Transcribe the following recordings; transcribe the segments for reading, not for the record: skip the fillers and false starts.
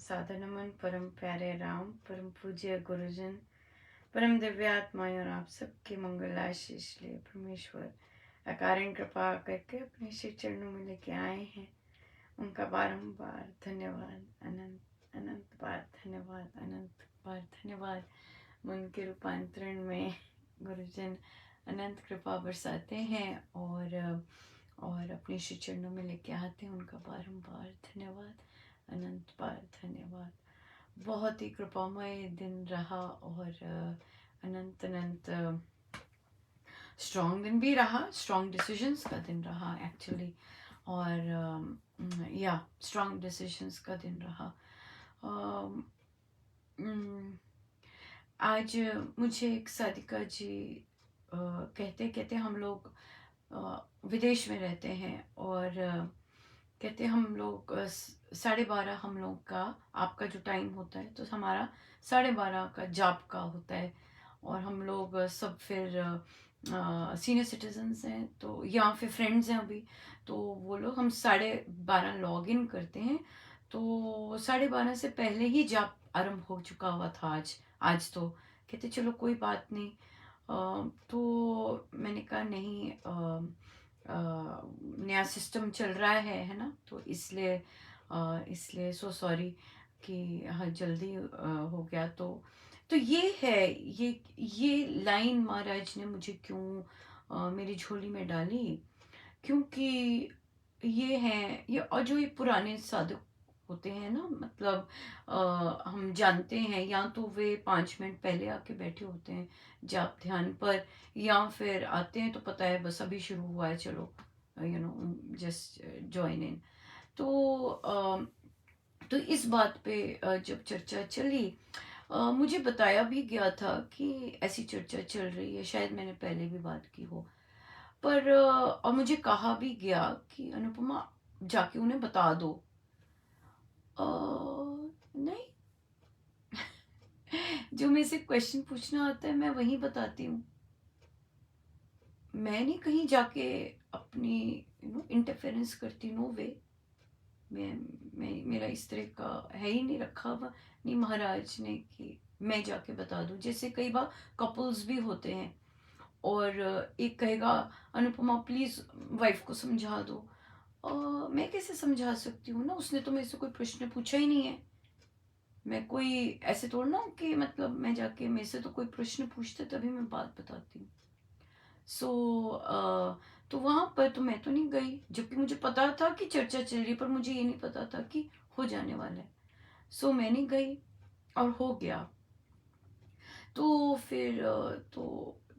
सादर नमन परम प्यारे राम, परम पूज्य गुरुजन, परम दिव्यात्माएं और आप सबके मंगल आशीष लिए परमेश्वर अकारण कृपा करके अपने श्री चरणों में लेके आए हैं। उनका बारंबार धन्यवाद, अनंत अनंत बार धन्यवाद, अनंत बार धन्यवाद। मन के रूपांतरण में गुरुजन अनंत कृपा बरसाते हैं और अपने श्री चरणों में लेके आते हैं। उनका बारंबार धन्यवाद, अनंत बार धन्यवाद। बहुत ही कृपामय दिन रहा और अनंत अनंत स्ट्रॉन्ग दिन भी रहा, स्ट्रॉन्ग डिसीजंस का दिन रहा एक्चुअली। और या स्ट्रॉन्ग डिसीजंस का दिन रहा। आज मुझे एक साधिका जी कहते कहते हम लोग विदेश में रहते हैं और कहते हम लोग 12:30 हम लोग का आपका जो टाइम होता है तो हमारा 12:30 का जाप का होता है। और हम लोग सब फिर सीनियर सिटीजन्स हैं तो या फिर फ्रेंड्स हैं अभी, तो वो लोग हम 12:30 लॉग इन करते हैं। तो 12:30 से पहले ही जाप आरंभ हो चुका हुआ था आज तो कहते चलो कोई बात नहीं। तो मैंने कहा नहीं, नया सिस्टम चल रहा है ना, तो इसलिए सो सॉरी कि हाँ जल्दी हो गया। तो ये है, ये लाइन महाराज ने मुझे क्यों मेरी झोली में डाली, क्योंकि ये और जो ये पुराने साधक होते हैं ना, मतलब हम जानते हैं या तो वे 5 मिनट पहले आके बैठे होते हैं जाप ध्यान पर, या फिर आते हैं तो पता है बस अभी शुरू हुआ है, चलो जस्ट ज्वाइन इन। तो तो इस बात पे जब चर्चा चली, मुझे बताया भी गया था कि ऐसी चर्चा चल रही है, शायद मैंने पहले भी बात की हो। पर और मुझे कहा भी गया कि अनुपमा जाके उन्हें बता दो। नहीं, जो मेरे से क्वेश्चन पूछना आता है मैं वही बताती हूँ। मैं नहीं कहीं जाके अपनी इंटरफेरेंस करती, नो वे। मेरा इस तरह का है ही नहीं रखा हुआ, नहीं महाराज ने कि मैं जाके बता दूं। जैसे कई बार कपल्स भी होते हैं और एक कहेगा अनुपमा प्लीज वाइफ को समझा दो। मैं कैसे समझा सकती हूँ ना, उसने तो मेरे से कोई प्रश्न पूछा ही नहीं है। मैं कोई ऐसे थोड़ा ना कि मतलब मैं जाके मेरे से तो कोई प्रश्न पूछते तभी मैं बात बताती हूँ। तो वहां पर तो मैं तो नहीं गई, जबकि मुझे पता था कि चर्चा चल रही है, पर मुझे ये नहीं पता था कि हो जाने वाला है। मैं नहीं गई और हो गया। तो फिर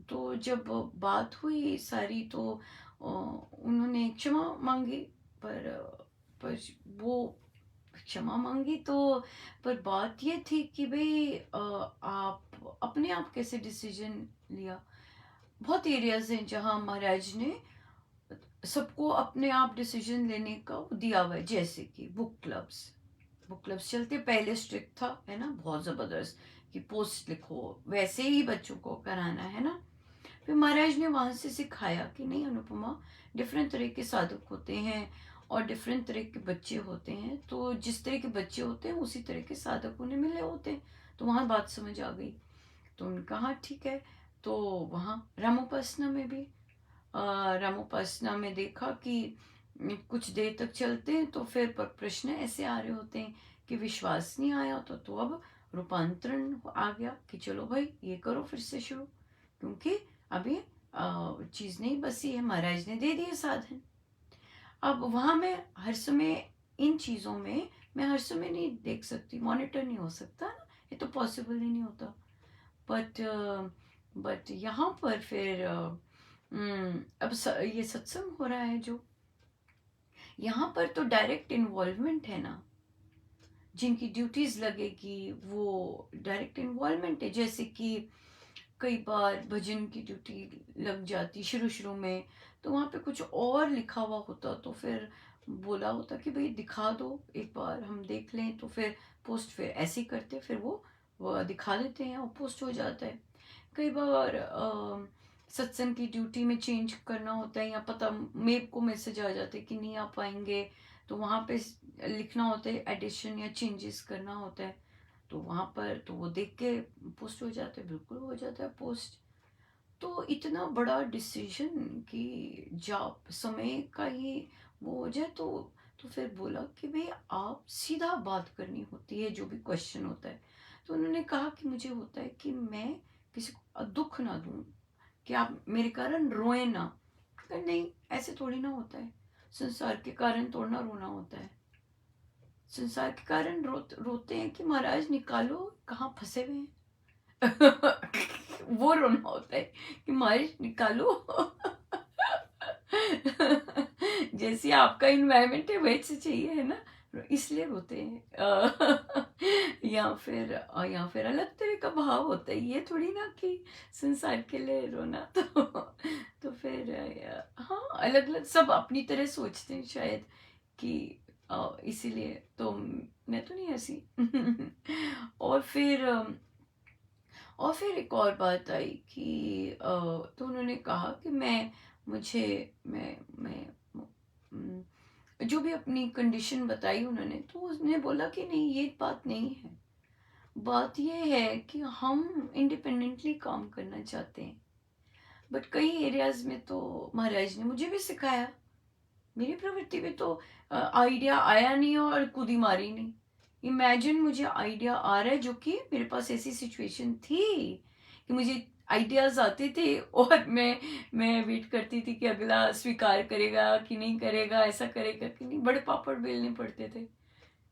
तो जब बात हुई सारी तो उन्होंने क्षमा मांगी। पर वो क्षमा मांगी तो पर बात ये थी कि भाई आप अपने आप कैसे डिसीजन लिया। बहुत एरियाज हैं जहाँ महाराज ने सबको अपने आप डिसीजन लेने का वो दिया हुआ है, जैसे कि बुक क्लब्स चलते। पहले स्ट्रिक्ट था है ना, बहुत जबरदस्त कि पोस्ट लिखो, वैसे ही बच्चों को कराना है ना। फिर महाराज ने वहां से सिखाया कि नहीं अनुपमा, डिफरेंट तरह के साधक होते हैं और डिफरेंट तरह के बच्चे होते हैं, तो जिस तरह के बच्चे होते हैं उसी तरह के साधक उन्हें मिले होते हैं। तो वहां बात समझ आ गई। तो उन्होंने कहा ठीक है। तो वहाँ रामोपासना में भी रामोपासना में देखा कि कुछ देर तक चलते हैं तो फिर प्रश्न ऐसे आ रहे होते हैं कि विश्वास नहीं आया तो अब रूपांतरण आ गया कि चलो भाई ये करो फिर से शुरू, क्योंकि अभी चीज नहीं बसी है, महाराज ने दे दिए साधन। अब वहां मैं हर समय इन चीजों में मैं हर समय नहीं देख सकती, मॉनिटर नहीं हो सकता ना, ये तो पॉसिबल ही नहीं होता। बट यहाँ पर फिर अब ये सत्संग हो रहा है जो यहाँ पर तो डायरेक्ट इन्वॉल्वमेंट है ना, जिनकी ड्यूटीज लगेगी वो डायरेक्ट इन्वॉल्वमेंट है। जैसे कि कई बार भजन की ड्यूटी लग जाती शुरू शुरू में, तो वहाँ पे कुछ और लिखा हुआ होता तो फिर बोला होता कि भाई दिखा दो एक बार हम देख लें, तो फिर पोस्ट फिर ऐसे ही करते, फिर वो दिखा देते हैं और पोस्ट हो जाता है। कई बार सत्संग की ड्यूटी में चेंज करना होता है या पता मेरे को मैसेज आ जाते कि नहीं आ पाएंगे, तो वहाँ पे लिखना होता है, एडिशन या चेंजेस करना होता है, तो वहाँ पर तो वो देख के पोस्ट हो जाता है, बिल्कुल हो जाता है पोस्ट। तो इतना बड़ा डिसीजन कि जॉब समय का ही वो हो जाए, तो फिर बोला कि भाई आप सीधा बात करनी होती है जो भी क्वेश्चन होता है। तो उन्होंने कहा कि मुझे होता है कि मैं किसी को दुख ना दूं, कि आप मेरे कारण रोए ना। पर नहीं, ऐसे थोड़ी ना होता है। संसार के कारण थोड़ा ना रोना होता है। संसार के कारण रोते हैं कि महाराज निकालो, कहाँ फंसे हुए हैं। वो रोना होता है कि महाराज निकालो। जैसे आपका इन्वायरमेंट है वैसे चाहिए, है ना, इसलिए रोते हैं। या फिर अलग तरह का भाव होता है, ये थोड़ी ना कि संसार के लिए रोना। तो फिर हाँ, अलग अलग सब अपनी तरह सोचते हैं शायद, कि इसीलिए तो मैं तो नहीं ऐसी। और फिर एक और बात आई कि तो उन्होंने कहा कि मुझे मैं जो भी अपनी कंडीशन बताई उन्होंने, तो उसने बोला कि नहीं, ये बात नहीं है। बात ये है कि हम इंडिपेंडेंटली काम करना चाहते हैं, बट कई एरियाज में तो महाराज ने मुझे भी सिखाया। मेरी प्रवृत्ति में तो आइडिया आया नहीं और कूदी मारी नहीं। इमेजिन मुझे आइडिया आ रहा है, जो कि मेरे पास ऐसी सिचुएशन थी कि मुझे आइडियाज आते थे, और मैं वेट करती थी कि अगला स्वीकार करेगा कि नहीं करेगा, ऐसा करेगा कि नहीं। बड़े पापड़ बेलने पड़ते थे,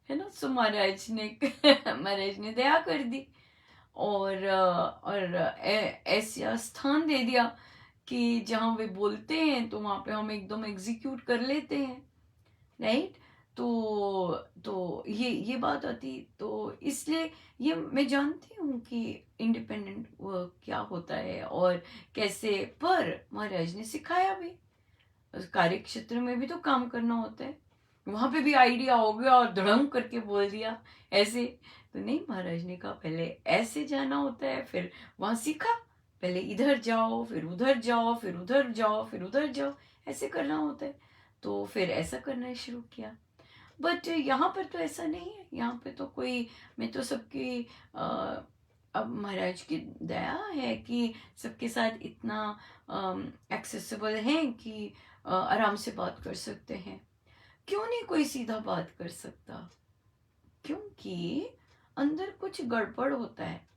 है ना। सो महाराज ने महाराज ने दया कर दी, और ऐसा स्थान दे दिया कि जहाँ वे बोलते हैं तो वहाँ पे हम एकदम एग्जीक्यूट कर लेते हैं, राइट। तो ये बात आती, तो इसलिए ये मैं जानती हूँ कि इंडिपेंडेंट वर्क क्या होता है और कैसे। पर महाराज ने सिखाया भी, उस कार्य क्षेत्र में भी तो काम करना होता है। वहां पे भी आइडिया हो गया और धड़म करके बोल दिया ऐसे, तो नहीं। महाराज ने कहा पहले ऐसे जाना होता है, फिर वहां सीखा, पहले इधर जाओ, फिर उधर जाओ, फिर उधर जाओ, फिर उधर जाओ, ऐसे करना होता है। तो फिर ऐसा करना शुरू किया। बट यहाँ पर तो ऐसा नहीं है। यहाँ पे तो कोई, मैं तो सबकी अब महाराज की दया है कि सबके साथ इतना एक्सेसिबल है कि आराम से बात कर सकते हैं। क्यों नहीं कोई सीधा बात कर सकता? क्योंकि अंदर कुछ गड़बड़ होता है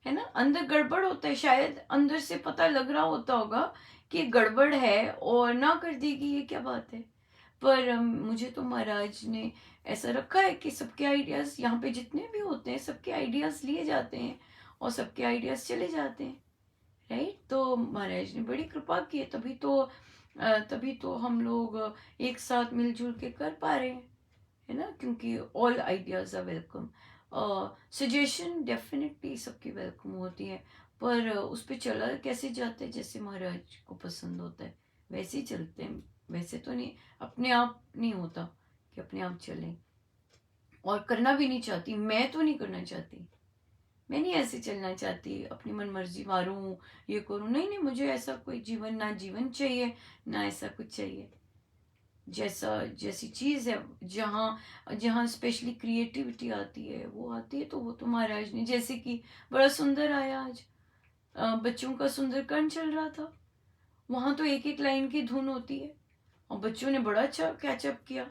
ना। अंदर गड़बड़ होता है, शायद अंदर से पता लग रहा होगा कि गड़बड़ है, और ना कर देगी, ये क्या बात है। पर मुझे तो महाराज ने ऐसा रखा है कि सबके आइडियाज यहाँ पे जितने भी होते हैं, सबके आइडियाज लिए जाते हैं और सबके आइडियाज चले जाते हैं, राइट। तो महाराज ने बड़ी कृपा की है, तभी तो हम लोग एक साथ मिलजुल के कर पा रहे हैं, है ना। क्योंकि all ideas are welcome. Suggestion definitely सबकी वेलकम होती है, पर उस पर चला कैसे जाते हैं, जैसे महाराज को पसंद होता है वैसे ही चलते हैं। वैसे तो नहीं, अपने आप नहीं होता कि अपने आप चलें, और करना भी नहीं चाहती। मैं तो नहीं करना चाहती, मैं नहीं ऐसे चलना चाहती, अपनी मन मर्जी मारूं, ये करूं। नहीं नहीं, मुझे ऐसा कोई जीवन, ना जीवन चाहिए, ना ऐसा कुछ चाहिए। जैसी चीज है, जहाँ जहाँ स्पेशली क्रिएटिविटी आती है, वो आती है, तो वो तो महाराज ने, जैसे कि बड़ा सुंदर आया आज, बच्चों का सुंदरकांड चल रहा था। वहां तो एक एक लाइन की धुन होती है, और बच्चों ने बड़ा अच्छा कैचअप किया।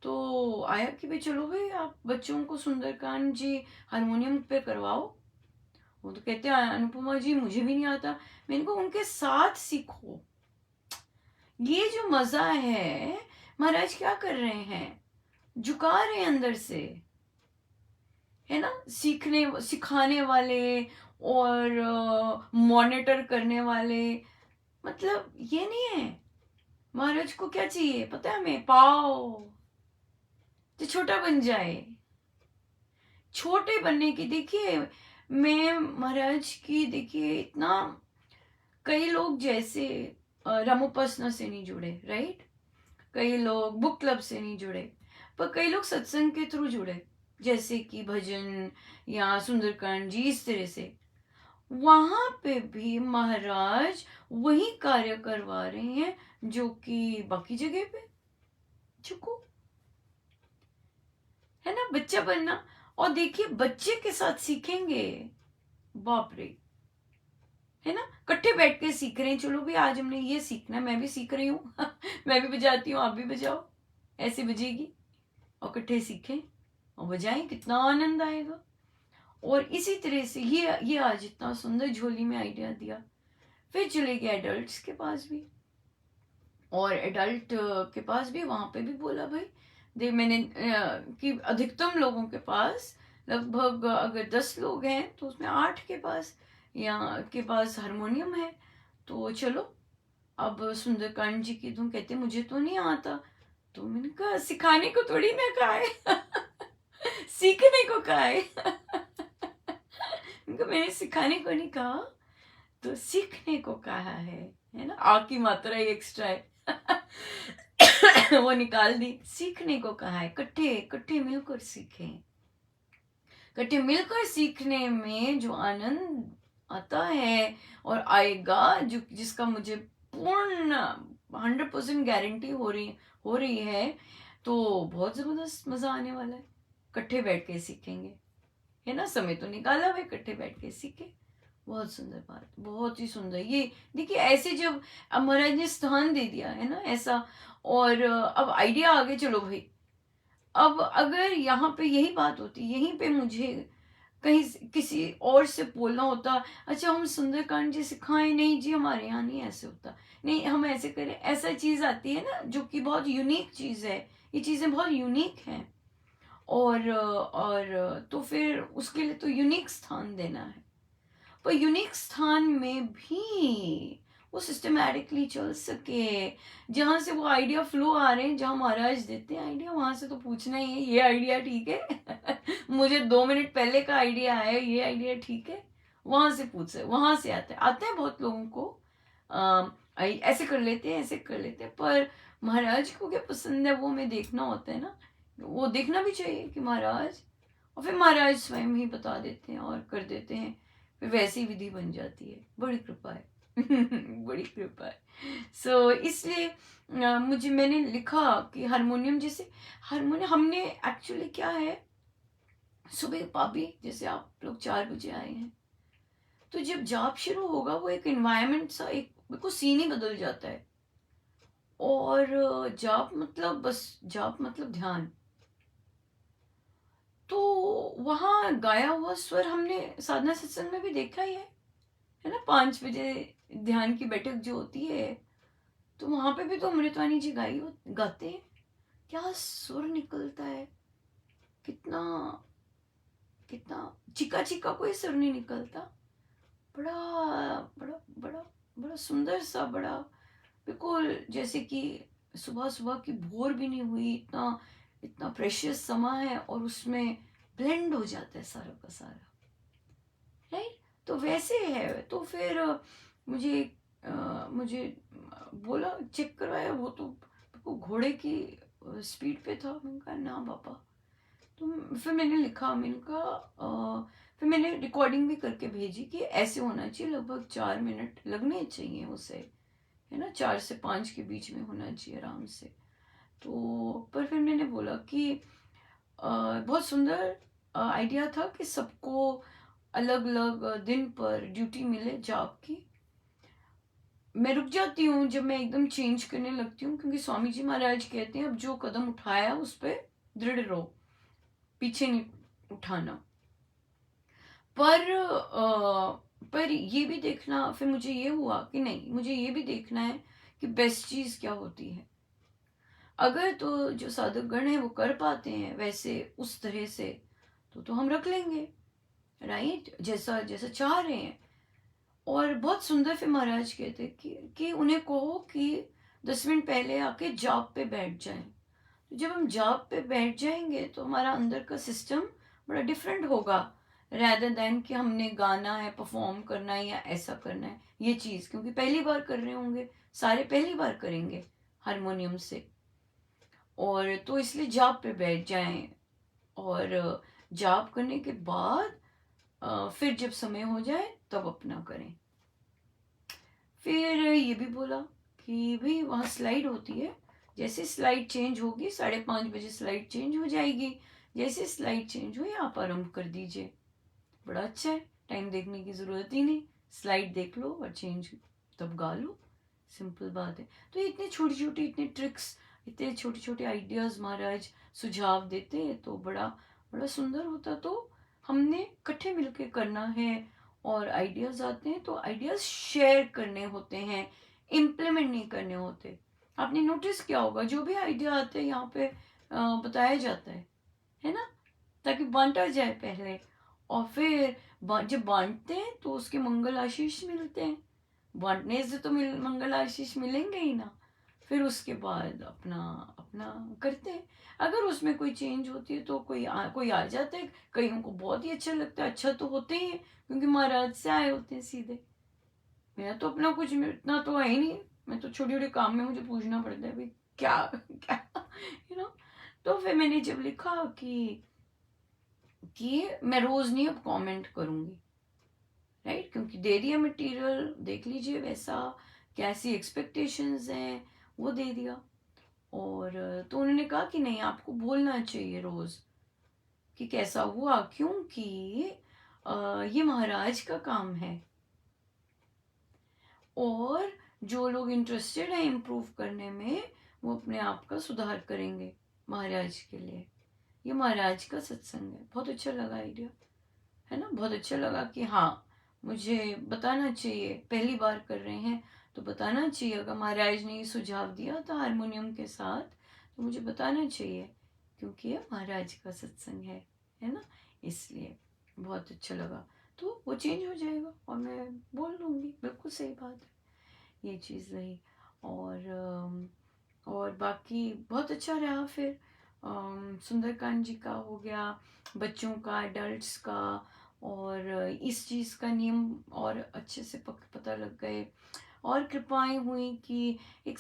तो आया कि भाई चलो भाई, आप बच्चों को सुंदरकांड जी हारमोनियम पे करवाओ। वो तो कहते हैं अनुपमा जी मुझे भी नहीं आता। मैंने कहा उनके साथ सीखो। ये जो मजा है, महाराज क्या कर रहे हैं, झुका रहे हैं अंदर से, है ना। सीखने सिखाने वाले और मॉनिटर करने वाले, मतलब ये नहीं है। महाराज को क्या चाहिए पता है हमें? पाओ जो छोटा बन जाए, छोटे बनने की। देखिए, मैं महाराज की, देखिए इतना, कई लोग जैसे रामोपासना से नहीं जुड़े, राइट। कई लोग बुक क्लब से नहीं जुड़े, पर कई लोग सत्संग के थ्रू जुड़े, जैसे कि भजन या सुंदरकांड जी, इस तरह से। वहां पे भी महाराज वही कार्य करवा रहे हैं जो कि बाकी जगह पे, झुको, है ना, बच्चा बनना। और देखिए बच्चे के साथ सीखेंगे, बाप रे, है ना, इकट्ठे बैठ के सीख रहे हैं, चलो भी आज हमने ये सीखना है, मैं भी सीख रही हूँ मैं भी बजाती हूँ, आप भी बजाओ, ऐसे बजेगी, और इकट्ठे सीखें और बजाएं, कितना आनंद आएगा। और इसी तरह से ये आज इतना सुंदर झोली में आइडिया दिया। फिर चले गए एडल्ट्स के पास भी, और एडल्ट के पास भी, वहां पे भी बोला भाई दे, मैंने कि अधिकतम लोगों के पास लगभग अगर 10 लोग हैं तो उसमें 8 के पास या के पास हारमोनियम है, तो चलो अब सुंदरकांड जी की धुन। कहते मुझे तो नहीं आता। तो मैंने कहा सिखाने को थोड़ी ना कहा है सीखने को कहा है मैंने सिखाने को नहीं कहा, तो सीखने को कहा है ना, आ की मात्रा ही एक्स्ट्रा है वो निकाल दी, सीखने को कहा है, इकट्ठे इकट्ठे मिलकर सीखें, इकट्ठे मिलकर सीखने में जो आनंद आता है और आएगा, जो जिसका मुझे पूर्ण 100% गारंटी हो रही है, तो बहुत जबरदस्त मजा आने वाला है। इकट्ठे बैठ के सीखेंगे, है ना, समय तो निकाला भाई, इकट्ठे बैठ के सीखे। बहुत सुंदर बात, बहुत ही सुंदर। ये देखिए ऐसे जब महाराज ने स्थान दे दिया है ना ऐसा, और अब आइडिया आगे, चलो भाई अब अगर यहाँ पे यही बात होती, यहीं पे मुझे कहीं किसी और से बोलना होता, अच्छा हम सुंदरकांड जी सिखाएं, नहीं जी हमारे यहाँ नहीं ऐसे होता, नहीं हम ऐसे करें, ऐसा चीज आती है ना जो कि बहुत यूनिक चीज है, ये चीजें बहुत यूनिक हैं, और तो फिर उसके लिए तो यूनिक स्थान देना है। पर यूनिक स्थान में भी वो सिस्टमैटिकली चल सके, जहां से वो आइडिया फ्लो आ रहे हैं, जहां महाराज देते हैं आइडिया, वहां से तो पूछना ही है ये आइडिया ठीक है मुझे 2 मिनट पहले का आइडिया है, ये आइडिया ठीक है, वहां से पूछ, वहां से आते हैं बहुत लोगों को, ऐसे कर लेते हैं, ऐसे कर लेते हैं, पर महाराज को क्या पसंद है वो हमें देखना होता है ना, वो देखना भी चाहिए कि महाराज, और फिर महाराज स्वयं ही बता देते हैं और कर देते हैं, फिर वैसी विधि बन जाती है। बड़ी कृपा है बड़ी कृपा है। इसलिए मैंने लिखा कि हारमोनियम, जैसे हारमोनियम हमने एक्चुअली क्या है, सुबह पापी जैसे आप लोग 4 बजे आए हैं, तो जब जाप शुरू होगा वो एक एनवायरनमेंट सा, एक बिल्कुल सीन ही बदल जाता है, और जाप मतलब बस जाप मतलब ध्यान, तो वहां गाया हुआ स्वर हमने साधना सत्संग में भी देखा ही है ना, 5 बजे ध्यान की बैठक जो होती है, तो वहां पे भी तो अमृतवाणी जी गाते हैं, क्या सुर निकलता है, कितना कितना चिका चिका कोई सुर नहीं निकलता, बड़ा बड़ा बड़ा बड़ा सुंदर सा, बड़ा बिल्कुल जैसे कि सुबह सुबह की भोर भी नहीं हुई, इतना इतना प्रेशियस समा है, और उसमें ब्लेंड हो जाता है सारा का सारा, राइट। तो वैसे है, तो फिर मुझे बोला, चेक करवाया, वो घोड़े की स्पीड पे था। मैंने कहा ना पापा, तो फिर मैंने लिखा, मैंने कहा फिर मैंने रिकॉर्डिंग भी करके भेजी कि ऐसे होना चाहिए, लगभग 4 मिनट लगने चाहिए उसे, है ना, 4 से 5 के बीच में होना चाहिए आराम से। तो पर फिर मैंने बोला कि बहुत सुंदर आइडिया था कि सबको अलग अलग दिन पर ड्यूटी मिले जाप की। मैं रुक जाती हूँ जब मैं एकदम चेंज करने लगती हूँ, क्योंकि स्वामी जी महाराज कहते हैं अब जो कदम उठाया उस पर दृढ़ रहो, पीछे नहीं उठाना। पर ये भी देखना, फिर मुझे ये हुआ कि नहीं, मुझे ये भी देखना है कि बेस्ट चीज क्या होती है। अगर तो जो साधक गण है वो कर पाते हैं वैसे उस तरह से, तो हम रख लेंगे, राइट, जैसा जैसा चाह रहे हैं। और बहुत सुंदर फिर महाराज कहते कि उन्हें कहो कि 10 मिनट पहले आके जाप पे बैठ जाएं। तो जब हम जाप पे बैठ जाएंगे तो हमारा अंदर का सिस्टम बड़ा डिफरेंट होगा, रैदर देन कि हमने गाना है, परफॉर्म करना है या ऐसा करना है, ये चीज क्योंकि पहली बार कर रहे होंगे, सारे पहली बार करेंगे हारमोनियम से, और तो इसलिए जाप पे बैठ जाएं, और जाप करने के बाद फिर जब समय हो जाए तब अपना करें। फिर ये भी बोला कि भाई वहाँ स्लाइड होती है, जैसे स्लाइड चेंज होगी 5:30 स्लाइड चेंज हो जाएगी, जैसे स्लाइड चेंज हुई आप आरंभ कर दीजिए। बड़ा अच्छा है, टाइम देखने की ज़रूरत ही नहीं, स्लाइड देख लो और चेंज तब गा लो, सिंपल बात है। तो इतने छोटी छोटी इतने ट्रिक्स, इतने छोटे छोटे आइडियाज़ महाराज सुझाव देते हैं, तो बड़ा बड़ा सुंदर होता। तो हमने इकट्ठे मिलके करना है, और आइडियाज़ आते हैं तो आइडियाज़ शेयर करने होते हैं, इम्प्लीमेंट नहीं करने होते। आपने नोटिस किया होगा जो भी आइडिया आते हैं यहाँ पे बताया जाता है ना, ताकि बांटा जाए पहले, और फिर जब बांटते हैं तो उसके मंगल आशीष मिलते हैं। बांटने से तो मंगल आशीष मिलेंगे ही ना, फिर उसके बाद अपना अपना करते हैं। अगर उसमें कोई चेंज होती है तो कोई आ जाता है, कईयों को बहुत ही अच्छा लगता है, अच्छा तो होते ही है क्योंकि महाराज से आए होते हैं सीधे। मेरा तो अपना कुछ इतना तो है ही नहीं, मैं तो छोटे छोटे काम में मुझे पूछना पड़ता है भाई क्या क्या तो फिर मैंने जब लिखा कि मैं रोज नहीं अब कमेंट करूंगी, राइट, क्योंकि दे दिया मटेरियल, देख लीजिए वैसा कैसी एक्सपेक्टेशंस हैं वो दे दिया। और तो उन्होंने कहा कि नहीं आपको बोलना चाहिए रोज कि कैसा हुआ, क्योंकि ये महाराज का काम है, और जो लोग इंटरेस्टेड है इम्प्रूव करने में वो अपने आप का सुधार करेंगे महाराज के लिए। ये महाराज का सत्संग है। बहुत अच्छा लगा आइडिया, है ना, बहुत अच्छा लगा कि हाँ मुझे बताना चाहिए, पहली बार कर रहे हैं तो बताना चाहिए। अगर महाराज ने ये सुझाव दिया था हारमोनियम के साथ तो मुझे बताना चाहिए, क्योंकि ये महाराज का सत्संग है ना, इसलिए बहुत अच्छा लगा। तो वो चेंज हो जाएगा और मैं बोल दूंगी, बिल्कुल सही बात है, ये चीज़ रही। और बाकी बहुत अच्छा रहा। फिर सुंदरकांड जी का हो गया, बच्चों का, एडल्ट्स का, और इस चीज़ का नियम और अच्छे से पता लग गए, और कृपाएं हुई कि एक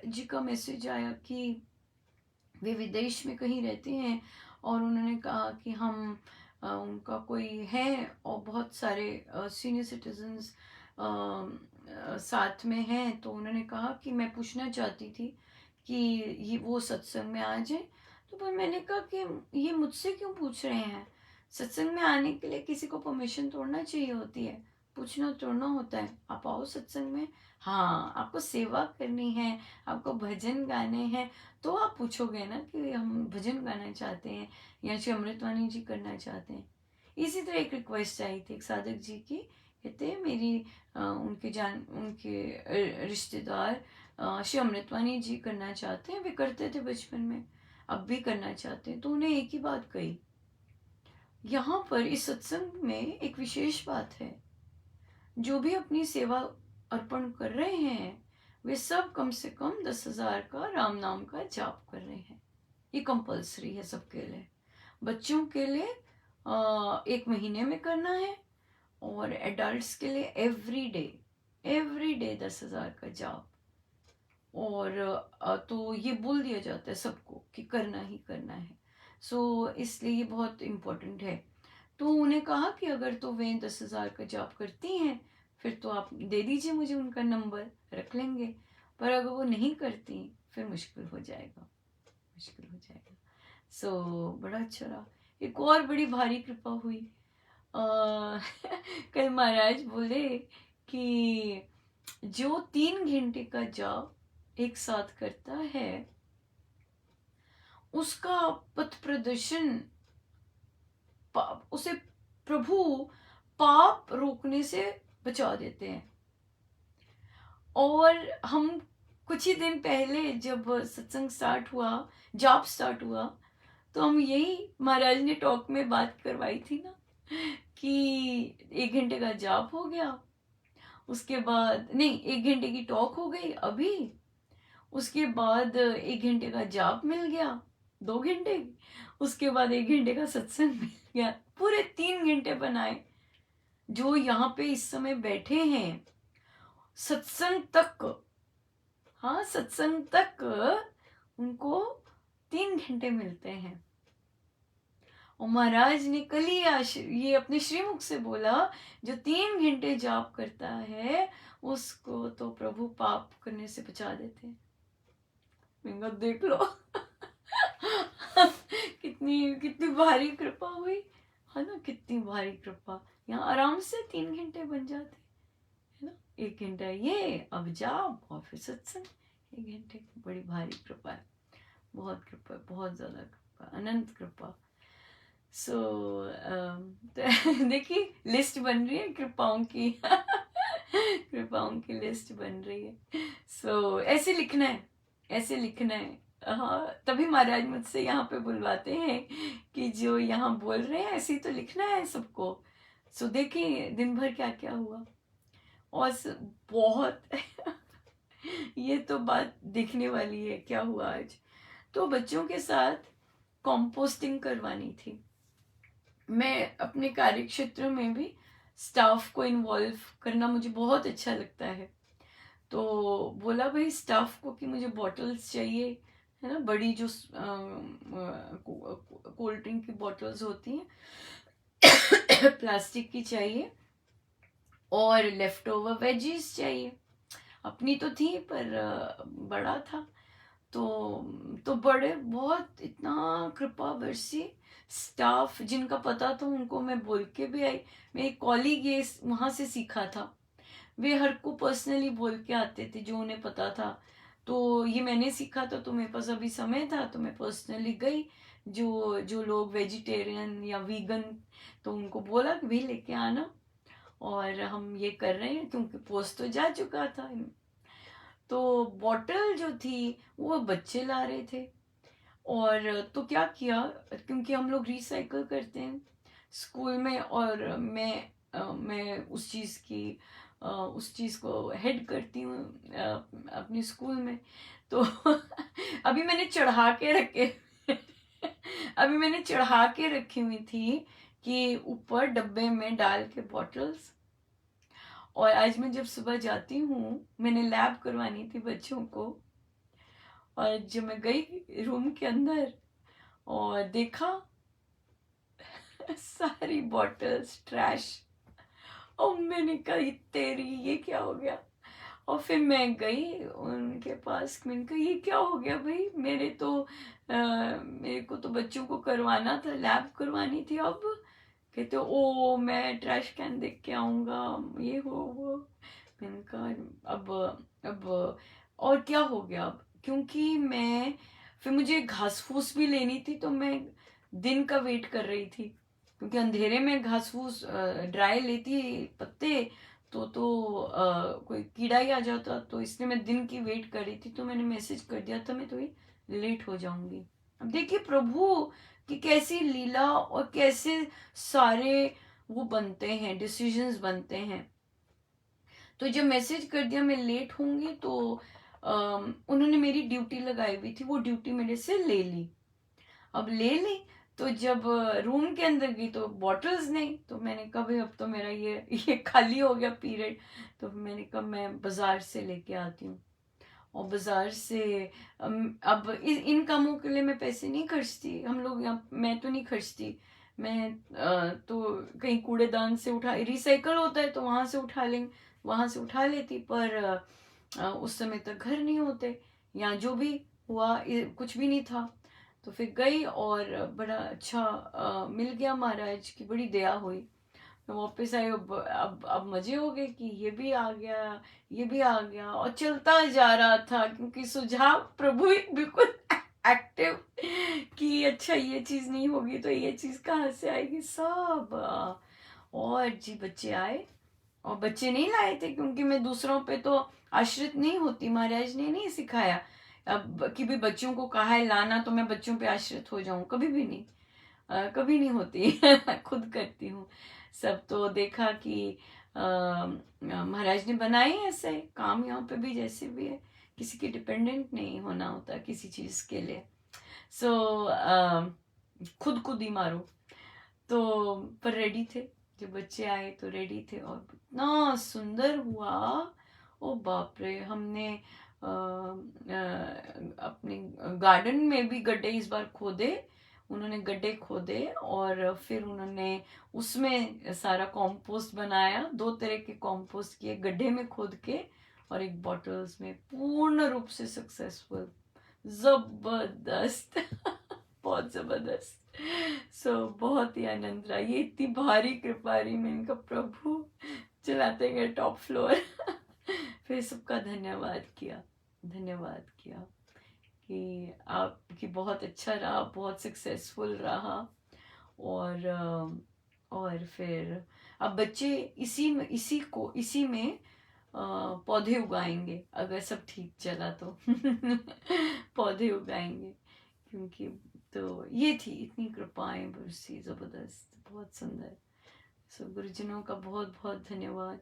जी का मैसेज आया कि वे विदेश में कहीं रहते हैं, और उन्होंने कहा कि हम उनका कोई है, और बहुत सारे सीनियर सिटीजन्स साथ में हैं, तो उन्होंने कहा कि मैं पूछना चाहती थी कि ये वो सत्संग में आ जाए। तो पर मैंने कहा कि ये मुझसे क्यों पूछ रहे हैं, सत्संग में आने के लिए किसी को परमिशन तोड़ना चाहिए होती है, पूछना तोड़ना होता है, आप आओ सत्संग में। हाँ, आपको सेवा करनी है, आपको भजन गाने हैं, तो आप पूछोगे ना कि हम भजन गाना चाहते हैं या श्री अमृतवाणी जी करना चाहते हैं। इसी तरह एक रिक्वेस्ट आई थी एक साधक जी की, कहते मेरी उनके रिश्तेदार श्री अमृतवाणी जी करना चाहते हैं, वे करते थे बचपन में, अब भी करना चाहते हैं। तो उन्हें एक ही बात कही, यहाँ पर इस सत्संग में एक विशेष बात है, जो भी अपनी सेवा अर्पण कर रहे हैं वे सब कम से कम 10,000 का राम नाम का जाप कर रहे हैं। ये कंपलसरी है सबके लिए। बच्चों के लिए 1 महीने में करना है, और एडल्ट्स के लिए एवरी डे 10,000 का जाप। और तो ये बोल दिया जाता है सबको कि करना ही करना है। सो इसलिए ये बहुत इम्पोर्टेंट है। तो उन्हें कहा कि अगर तो वे 10,000 का जाप करती हैं फिर तो आप दे दीजिए मुझे उनका नंबर, रख लेंगे। पर अगर वो नहीं करती फिर मुश्किल हो जाएगा। बड़ा अच्छा रहा। एक और बड़ी भारी कृपा हुई। कल महाराज बोले कि जो 3 घंटे का जाप एक साथ करता है उसका पथ प्रदर्शन, उसे प्रभु पाप रोकने से बचा देते हैं। और हम कुछ ही दिन पहले जब सत्संग स्टार्ट हुआ, जाप स्टार्ट हुआ, तो हम यही महाराज ने टॉक में बात करवाई थी ना कि 1 घंटे का जाप हो गया, उसके बाद नहीं 1 घंटे की टॉक हो गई अभी, उसके बाद 1 घंटे का जाप मिल गया 2 घंटे, उसके बाद 1 घंटे का सत्संग मिल गया, पूरे 3 घंटे बनाए। जो यहाँ पे इस समय बैठे हैं सत्संग तक, हाँ सत्संग तक उनको 3 घंटे मिलते हैं। और महाराज ने कल ही ये अपने श्रीमुख से बोला, जो 3 घंटे जाप करता है उसको तो प्रभु पाप करने से बचा देते हैं। मैंने कहा देख लो कितनी कितनी भारी कृपा हुई है ना, कितनी भारी कृपा। यहाँ आराम से 3 घंटे बन जाते है ना, 1 घंटा ये अब जाओ और फिर सत्संग 1 घंटे की। बड़ी भारी कृपा है, बहुत कृपा है, बहुत ज्यादा कृपा, अनंत कृपा। सो देखिए लिस्ट बन रही है कृपाओं की कृपाओं की लिस्ट बन रही है। सो ऐसे लिखना है, ऐसे लिखना है। हाँ, तभी महाराज मुझसे यहाँ पे बुलवाते हैं कि जो यहाँ बोल रहे हैं ऐसे ही तो लिखना है सबको। सो देखिए दिन भर क्या क्या हुआ। और बहुत ये तो बात देखने वाली है क्या हुआ आज। तो बच्चों के साथ कंपोस्टिंग करवानी थी। मैं अपने कार्य क्षेत्र में भी स्टाफ को इन्वॉल्व करना मुझे बहुत अच्छा लगता है। तो बोला भाई स्टाफ को कि मुझे बॉटल्स चाहिए, है ना, बड़ी जो कोल्ड ड्रिंक की बॉटल्स होती हैं प्लास्टिक की चाहिए, और लेफ्ट ओवर वेजीज चाहिए। अपनी तो थी पर बड़ा था तो बड़े बहुत इतना कृपा बरसी। स्टाफ जिनका पता था उनको मैं बोल के भी आई। मेरे कॉलीग ये वहां से सीखा था, वे हर को पर्सनली बोल के आते थे जो उन्हें पता था। तो ये मैंने सीखा था, तो मेरे पास अभी समय था तो मैं पर्सनली गई। जो जो लोग वेजिटेरियन या वीगन, तो उनको बोला कि भी लेके आना, और हम ये कर रहे हैं क्योंकि पोस्ट तो जा चुका था। तो बॉटल जो थी वो बच्चे ला रहे थे, और तो क्या किया, क्योंकि हम लोग रिसाइकल करते हैं स्कूल में, और मैं उस चीज़ को हेड करती हूँ अपने स्कूल में। तो अभी मैंने चढ़ा के रखे अभी मैंने चढ़ा के रखी हुई थी कि ऊपर डब्बे में डाल के बॉटल्स। और आज मैं जब सुबह जाती हूँ, मैंने लैब करवानी थी बच्चों को, और जब मैं गई रूम के अंदर और देखा सारी बॉटल्स ट्रैश, और मैंने कहा "ये तेरी, ये क्या हो गया"। और फिर मैं गई उनके पास, मैंने कहा ये क्या हो गया भाई, मेरे को तो बच्चों को करवाना था, लैब करवानी थी। अब कहते ओ मैं ट्रैश कैन देख के आऊंगा, ये हो वो। मैंने कहा अब और क्या हो गया अब, क्योंकि मैं फिर मुझे घास फूस भी लेनी थी, तो मैं दिन का वेट कर रही थी, क्योंकि अंधेरे में घास फूस ड्राई लेती पत्ते कोई कीड़ा ही आ जाता, तो इसलिए मैं दिन की वेट कर रही थी। तो मैंने मैसेज कर दिया था मैं थोड़ी लेट हो जाऊंगी। अब देखिए प्रभु कि कैसी लीला और कैसे सारे वो बनते हैं, डिसीजंस बनते हैं। तो जब मैसेज कर दिया मैं लेट होंगी, तो उन्होंने मेरी ड्यूटी लगाई हुई थी, वो ड्यूटी मेरे से ले ली। अब ले ली, तो जब रूम के अंदर गई तो बॉटल्स नहीं, तो मैंने कहा भाई अब तो मेरा ये खाली हो गया पीरियड। तो मैंने कहा मैं बाजार से लेके आती हूँ। और बाजार से अब इन कामों के लिए मैं पैसे नहीं खर्चती, हम लोग यहाँ, मैं तो नहीं खर्चती। मैं तो कहीं कूड़ेदान से उठा, रिसाइकल होता है तो वहां से उठा लेंगे, वहां से उठा लेती। पर उस समय तक घर नहीं होते, या जो भी हुआ कुछ भी नहीं था। तो फिर गई और बड़ा अच्छा मिल गया, महाराज की बड़ी दया हुई। मैं वापस आई, अब मजे हो गए कि ये भी आ गया, ये भी आ गया, और चलता जा रहा था, क्योंकि सुझाव प्रभु ही बिल्कुल एक्टिव कि अच्छा ये चीज नहीं होगी तो ये चीज कहाँ से आएगी सब। और जी बच्चे आए, और बच्चे नहीं लाए थे क्योंकि मैं दूसरों पे तो आश्रित नहीं होती, महाराज ने नहीं सिखाया अब कि भी बच्चों को कहा है लाना तो मैं बच्चों पे आश्रित हो जाऊं, कभी भी नहीं। कभी नहीं होती खुद करती हूँ सब। तो देखा कि महाराज ने बनाए ऐसे काम, यहाँ पे भी जैसे भी है, किसी के डिपेंडेंट नहीं होना होता किसी चीज के लिए। सो खुद ही मारो। तो पर रेडी थे, जब बच्चे आए तो रेडी थे, और इतना सुंदर हुआ। ओ बाप रे, हमने अपने गार्डन में भी गड्ढे इस बार खोदे, उन्होंने गड्ढे खोदे, और फिर उन्होंने उसमें सारा कंपोस्ट बनाया, 2 तरह के कंपोस्ट किए, गड्ढे में खोद के और एक बॉटल्स में, पूर्ण रूप से सक्सेसफुल। जबरदस्त बहुत जबरदस्त। बहुत ही आनंद रहा। ये इतनी भारी कृपा रही, मैंने कहा प्रभु चलाते गए टॉप फ्लोर। फिर सबका धन्यवाद किया कि आपकी बहुत अच्छा रहा, बहुत सक्सेसफुल रहा। और फिर अब बच्चे इसी में पौधे उगाएंगे, अगर सब ठीक चला तो। पौधे उगाएंगे, क्योंकि तो ये थी, इतनी कृपाएं बरसी, जबरदस्त, बहुत सुंदर। गुरुजनों का बहुत बहुत धन्यवाद।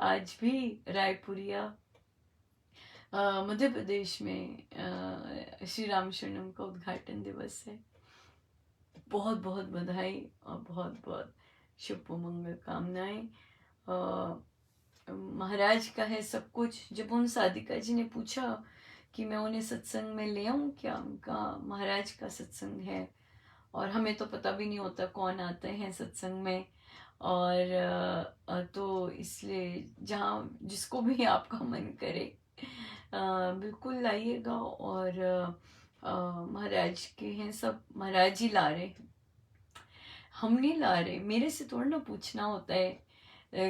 आज भी रायपुरिया मध्य प्रदेश में श्री राम शरणम का उद्घाटन दिवस है। बहुत बहुत बधाई और बहुत बहुत शुभ मंगल कामनाएं। महाराज का है सब कुछ। जब उन साधिका जी ने पूछा कि मैं उन्हें सत्संग में ले आऊं क्या, उनका महाराज का सत्संग है, और हमें तो पता भी नहीं होता कौन आते हैं सत्संग में, और तो इसलिए जहाँ जिसको भी आपका मन करे बिल्कुल लाइएगा। और महाराज के हैं सब, महाराज ही ला रहे, हम नहीं ला रहे। मेरे से थोड़ा ना पूछना होता है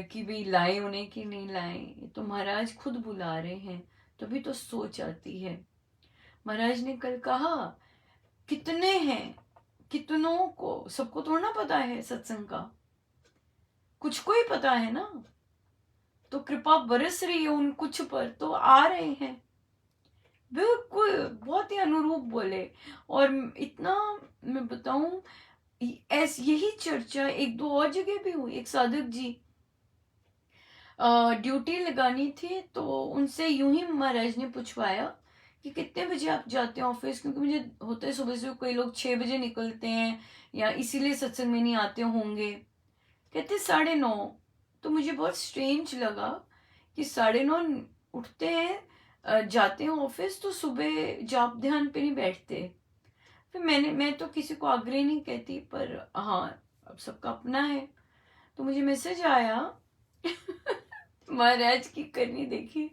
कि भाई लाए उन्हें कि नहीं लाए, तो महाराज खुद बुला रहे हैं, तभी तो सोच आती है। महाराज ने कल कहा कितने हैं, कितनों को, सबको थोड़ा ना पता है सत्संग का, कुछ को ही पता है ना। तो कृपा बरस रही है उन कुछ पर, तो आ रहे हैं बिल्कुल, बहुत ही अनुरूप बोले। और इतना मैं बताऊं, यही चर्चा एक दो और जगह भी हुई। एक साधक जी ड्यूटी लगानी थी, तो उनसे यूं ही महाराज ने पूछवाया कि कितने बजे आप जाते हैं ऑफिस, क्योंकि मुझे होता है सुबह से कोई लोग 6 बजे निकलते हैं या इसीलिए सत्संग में नहीं आते होंगे। कहते 9:30। तो मुझे बहुत स्ट्रेंज लगा कि 9:30 उठते हैं, जाते हैं ऑफिस, तो सुबह जाप ध्यान पे नहीं बैठते। फिर मैं तो किसी को आग्रह नहीं कहती, पर हाँ अब सबका अपना है। तो मुझे मैसेज आया महाराज की करनी देखी,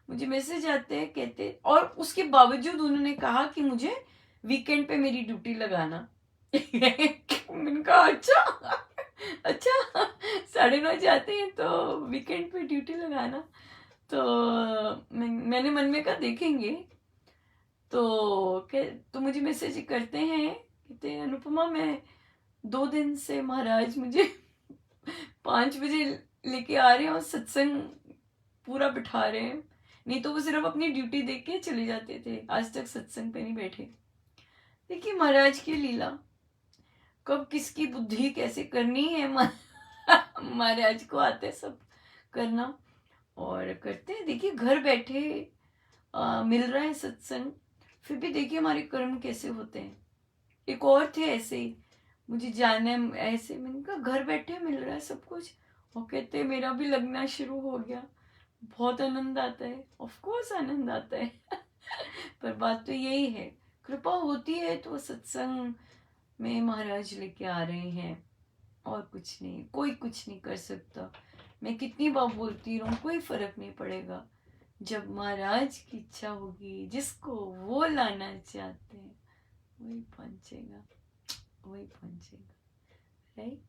मुझे मैसेज आते हैं, कहते, और उसके बावजूद उन्होंने कहा कि मुझे वीकेंड पे मेरी ड्यूटी लगाना। मैंने कहा अच्छा 9:30 जाते हैं तो वीकेंड पे ड्यूटी लगाना। तो मैंने मन में कहा देखेंगे। तो मुझे मैसेज करते हैं, कहते हैं अनुपमा मैं 2 दिन से महाराज मुझे 5 बजे लेके आ रहे हैं और सत्संग पूरा बिठा रहे हैं, नहीं तो वो सिर्फ अपनी ड्यूटी देख के चले जाते थे, आज तक सत्संग पे नहीं बैठे। देखिए महाराज की लीला, कब किसकी बुद्धि कैसे करनी है, महाराज को आते सब करना, और करते हैं। देखिए घर बैठे मिल रहा है सत्संग, फिर भी देखिए हमारे कर्म कैसे होते हैं। एक और थे ऐसे ही, मुझे जाना है ऐसे, मैंने कहा घर बैठे मिल रहा है सब कुछ, और कहते मेरा भी लगना शुरू हो गया। बहुत आनंद आता है, ऑफ कोर्स आनंद आता है। पर बात तो यही है, कृपा होती है तो सत्संग में महाराज लेके आ रहे हैं, और कुछ नहीं, कोई कुछ नहीं कर सकता। मैं कितनी बार बोलती रहूं, कोई फर्क नहीं पड़ेगा। जब महाराज की इच्छा होगी, जिसको वो लाना चाहते हैं वही पहुंचेगा, राइट।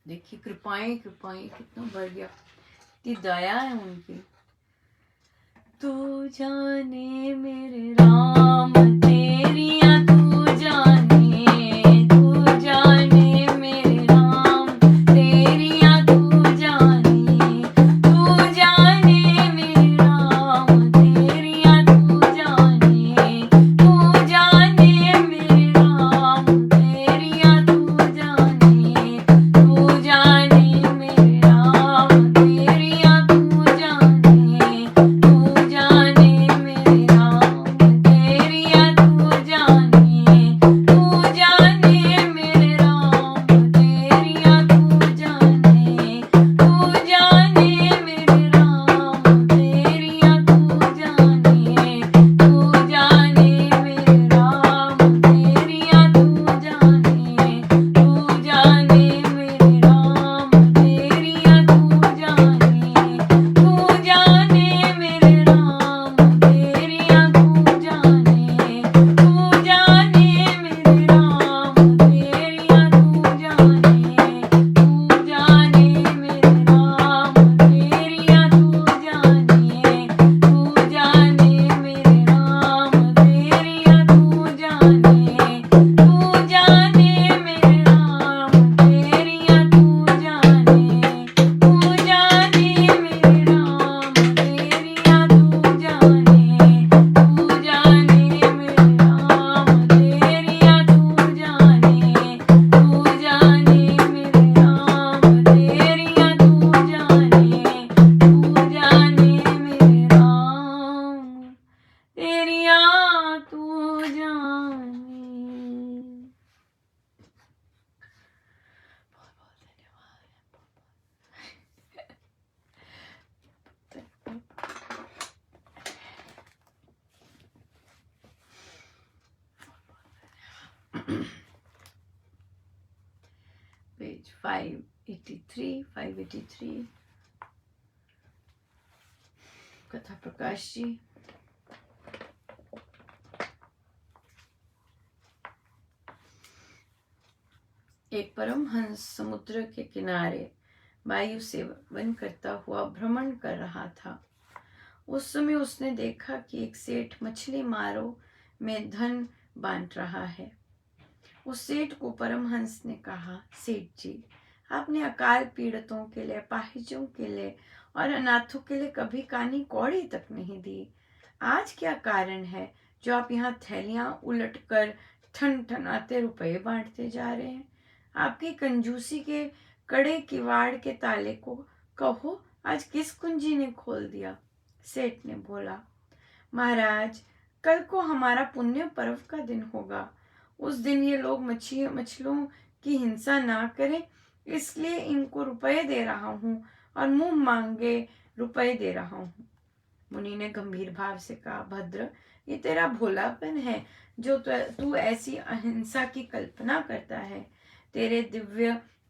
देखिए कृपाएं कितना बढ़ गया, इतनी दया है उनकी। तू जाने मेरे राम तेरिया, तू जाने मेरे राम तेरिया, तू जाने मेरे राम तेरिया, तू जाने मेरे राम तेरिया, तू जाने मेरे राम तेरिया, तू जाने मेरे राम तेरिया, तू जाने। 583 कथा प्रकाश जी। एक परमहंस समुद्र के किनारे वायु सेवन करता हुआ भ्रमण कर रहा था। उस समय उसने देखा कि एक सेठ मछली मारो में धन बांट रहा है। उस सेठ को परमहंस ने कहा, सेठ जी, आपने अकाल पीड़ितों के लिए, अपाहिजों के लिए और अनाथों के लिए कभी कानी कौड़ी तक नहीं दी। आज क्या कारण है जो आप यहाँ थैलियां उलट कर ठन ठनाते रुपए बांटते जा रहे हैं? आपकी कंजूसी के कड़े किवाड़ के ताले को कहो, आज किस कुंजी ने खोल दिया? सेठ ने बोला, महाराज, कल को हमारा पुण्य पर्व का दिन होगा। उस दिन ये लोग मछलियों की हिंसा ना करें, इसलिए इनको रुपए दे रहा हूँ और मुंह मांगे रुपए दे रहा हूँ। मुनि ने गंभीर भाव से कहा, भद्र, ये तेरा भोलापन है जो तू ऐसी अहिंसा की कल्पना करता है। तेरे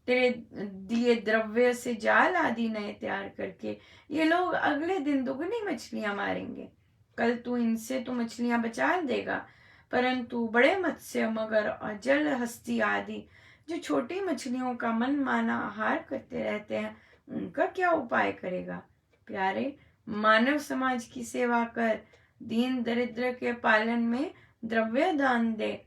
दिए द्रव्य से जाल आदि नए तैयार करके ये लोग अगले दिन दुगनी मछलियां मारेंगे। कल तू इनसे तो मछलियां बचा देगा, परंतु बड़े मत्स्य, मगर और जल हस्ती आदि जो छोटी मछलियों का मन माना आहार करते रहते हैं, उनका क्या उपाय करेगा? प्यारे, मानव समाज की सेवा कर, दीन दरिद्र के पालन में द्रव्य दान दे,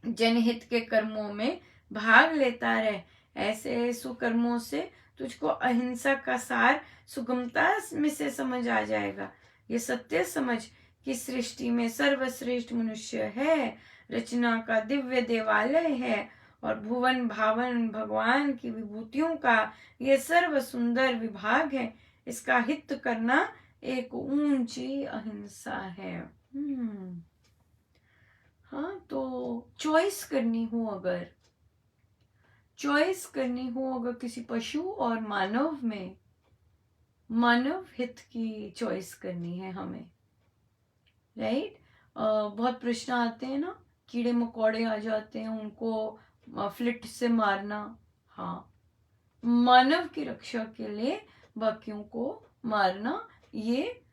जनहित के कर्मों में भाग लेता रहे। ऐसे सुकर्मों से तुझको अहिंसा का सार सुगमता में से समझ आ जाएगा। ये सत्य समझ कि सृष्टि में सर्वश्रेष्ठ मनुष्य है, रचना का दिव्य देवालय है और भुवन भावन भगवान की विभूतियों का ये सर्व सुंदर विभाग है। इसका हित करना एक ऊंची अहिंसा है। हाँ, तो चॉइस करनी हो अगर किसी पशु और मानव में, मानव हित की चॉइस करनी है हमें, राइट? बहुत प्रश्न आते हैं ना, कीड़े मकोड़े आ जाते हैं, उनको फ्लिट से मारना। हाँ, मानव की रक्षा के लिए बाकियों को मारना, ये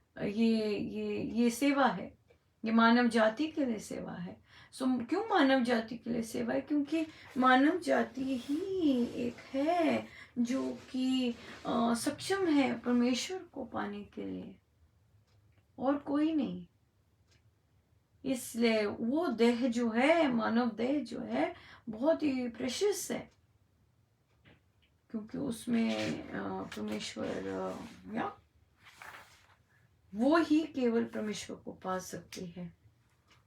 सेवा है, ये मानव जाति के लिए सेवा है। क्यों मानव जाति के लिए सेवा है? क्योंकि मानव जाति ही एक है जो कि सक्षम है परमेश्वर को पाने के लिए, और कोई नहीं। इसलिए वो देह जो है, मानव देह जो है, बहुत ही प्रेशियस है, क्योंकि उसमें परमेश्वर या वो ही केवल परमेश्वर को पा सकती है,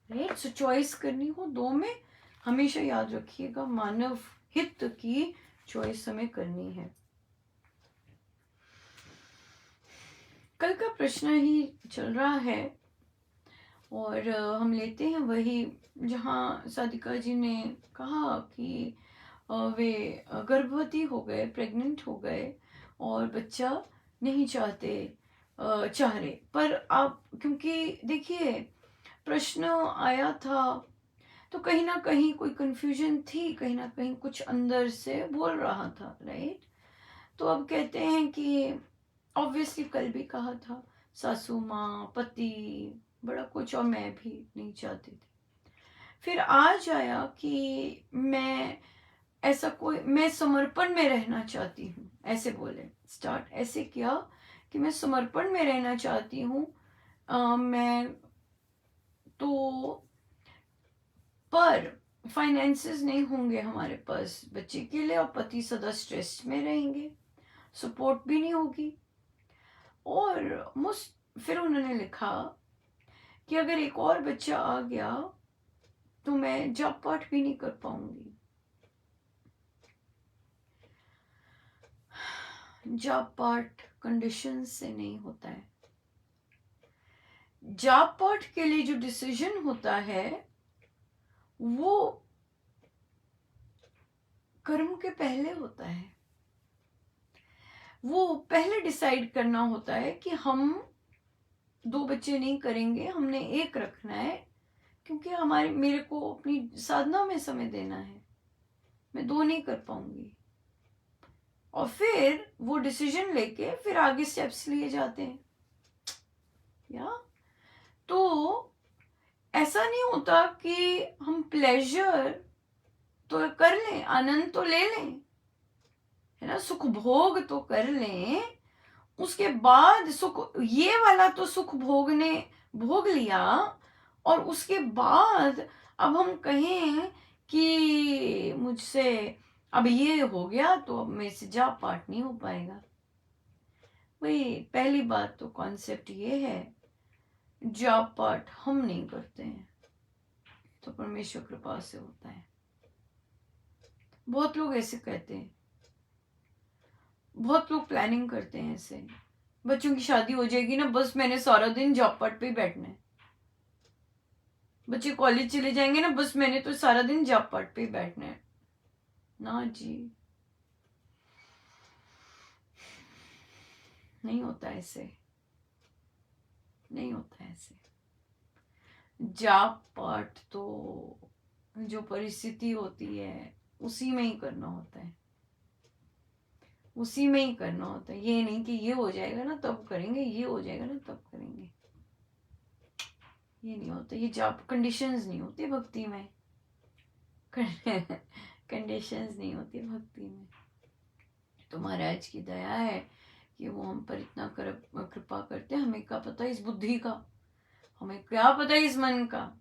राइट? सो चॉइस करनी हो दो में, हमेशा याद रखिएगा मानव हित की चॉइस हमें करनी है। कल का प्रश्न ही चल रहा है और हम लेते हैं वही जहाँ साधिका जी ने कहा कि वे गर्भवती हो गए, प्रेग्नेंट हो गए और बच्चा नहीं चाह रहे, पर आप, क्योंकि देखिए प्रश्न आया था तो कहीं ना कहीं कोई कंफ्यूजन थी, कहीं ना कहीं कुछ अंदर से बोल रहा था, राइट? तो अब कहते हैं कि ऑब्वियसली कल भी कहा था, सासू माँ, पति, बड़ा कुछ, और मैं भी नहीं चाहती थी। फिर आज आया कि मैं समर्पण में रहना चाहती हूँ, ऐसे बोले, स्टार्ट ऐसे किया कि मैं समर्पण में रहना चाहती हूँ। मैं तो, पर फाइनेंसेस नहीं होंगे हमारे पास बच्चे के लिए, और पति सदा स्ट्रेस में रहेंगे, सपोर्ट भी नहीं होगी। और फिर उन्होंने लिखा कि अगर एक और बच्चा आ गया तो मैं जॉब पाठ भी नहीं कर पाऊंगी। जॉब पाठ कंडीशन से नहीं होता है। जॉब पाठ के लिए जो डिसीजन होता है वो कर्म के पहले होता है। वो पहले डिसाइड करना होता है कि हम 2 बच्चे नहीं करेंगे, हमने एक रखना है, क्योंकि मेरे को अपनी साधना में समय देना है, मैं 2 नहीं कर पाऊंगी। और फिर वो डिसीजन लेके फिर आगे स्टेप्स लिए जाते हैं। या तो ऐसा नहीं होता कि हम प्लेजर तो कर लें, आनंद तो ले लें, है ना, सुख भोग तो कर लें, उसके बाद सुख, ये वाला तो सुख भोग लिया, और उसके बाद अब हम कहें कि मुझसे अब ये हो गया तो अब मेरे से जाप पाठ नहीं हो पाएगा। भाई पहली बात तो कॉन्सेप्ट ये है, जाप पाठ हम नहीं करते हैं तो परमेश्वर कृपा से होता है। बहुत लोग ऐसे कहते हैं, बहुत लोग प्लानिंग करते हैं ऐसे, बच्चों की शादी हो जाएगी ना, बस मैंने सारा दिन जॉब पार्ट पे ही बैठना है। बच्चे कॉलेज चले जाएंगे ना, बस मैंने तो सारा दिन जॉब पार्ट पे ही बैठना है। ना जी, नहीं होता ऐसे, नहीं होता ऐसे। जॉब पार्ट तो जो परिस्थिति होती है उसी में ही करना होता है, उसी में ही करना होता है। ये नहीं कि ये हो जाएगा ना तब करेंगे, ये हो जाएगा ना तब करेंगे, ये नहीं होता। ये जॉब कंडीशंस नहीं होती भक्ति में, कंडीशंस नहीं होती भक्ति में। तो महाराज की दया है कि वो हम पर इतना कृपा करते हैं। हमें क्या पता इस बुद्धि का, हमें क्या पता इस मन का,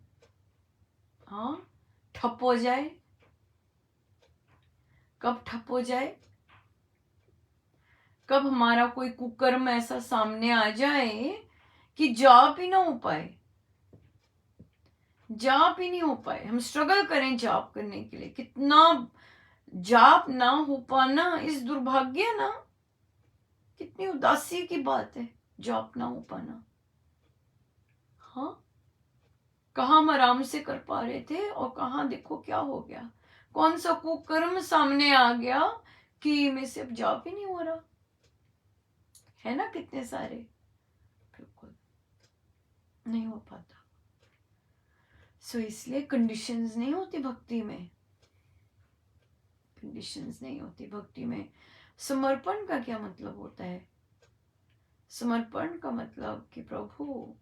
हाँ, ठप हो जाए, कब ठप हो जाए, कब हमारा कोई कुकर्म ऐसा सामने आ जाए कि जाप ही ना हो पाए, जाप ही नहीं हो पाए, हम स्ट्रगल करें जाप करने के लिए। कितना जाप ना हो पाना इस दुर्भाग्य ना, कितनी उदासी की बात है जाप ना हो पाना। हाँ, कहाँ हम आराम से कर पा रहे थे और कहाँ देखो क्या हो गया, कौन सा कुकर्म सामने आ गया कि मेरे से अब जाप ही नहीं हो रहा है ना। कितने सारे, बिल्कुल नहीं हो पाता। सो इसलिए कंडीशंस नहीं होती भक्ति में, कंडीशंस नहीं होती भक्ति में। समर्पण का क्या मतलब होता है? समर्पण का मतलब कि प्रभु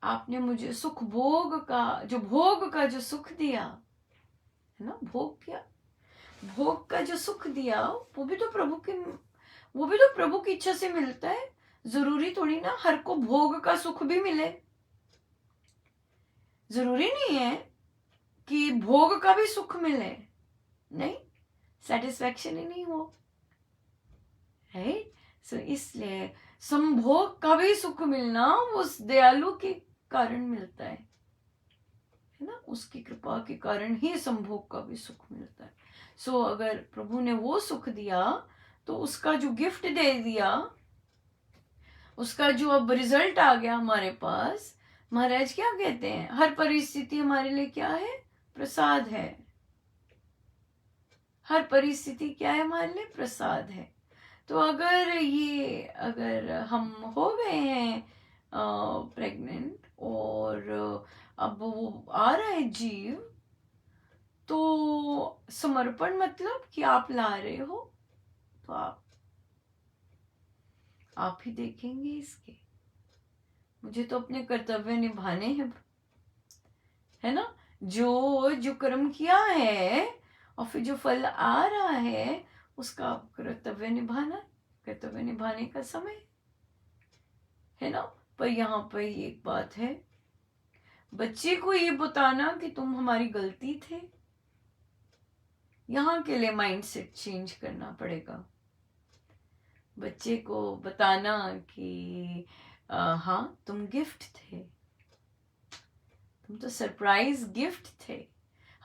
आपने मुझे सुख भोग का जो सुख दिया है ना, भोग का जो सुख दिया, वो भी तो प्रभु की इच्छा से मिलता है। जरूरी थोड़ी ना हर को भोग का सुख भी मिले, जरूरी नहीं है कि भोग का भी सुख मिले, नहीं, सेटिस्फैक्शन ही नहीं हो, है। सो इसलिए संभोग का भी सुख मिलना उस दयालु के कारण मिलता है ना, उसकी कृपा के कारण ही संभोग का भी सुख मिलता है। सो अगर प्रभु ने वो सुख दिया तो उसका जो गिफ्ट दे दिया, उसका जो अब रिजल्ट आ गया हमारे पास, महाराज क्या कहते हैं, हर परिस्थिति हमारे लिए क्या है, प्रसाद है। हर परिस्थिति क्या है हमारे लिए, प्रसाद है। तो अगर हम हो गए हैं प्रेग्नेंट और अब वो आ रहा है जीव, तो समर्पण मतलब कि आप ला रहे हो तो आप ही देखेंगे इसके, मुझे तो अपने कर्तव्य निभाने हैं, है ना। जो कर्म किया है और फिर जो फल आ रहा है उसका कर्तव्य निभाने का समय है ना। पर यहाँ पर एक बात है, बच्चे को ये बताना कि तुम हमारी गलती थे, यहाँ के लिए माइंडसेट चेंज करना पड़ेगा। बच्चे को बताना कि हाँ तुम गिफ्ट थे, तुम तो सरप्राइज गिफ्ट थे।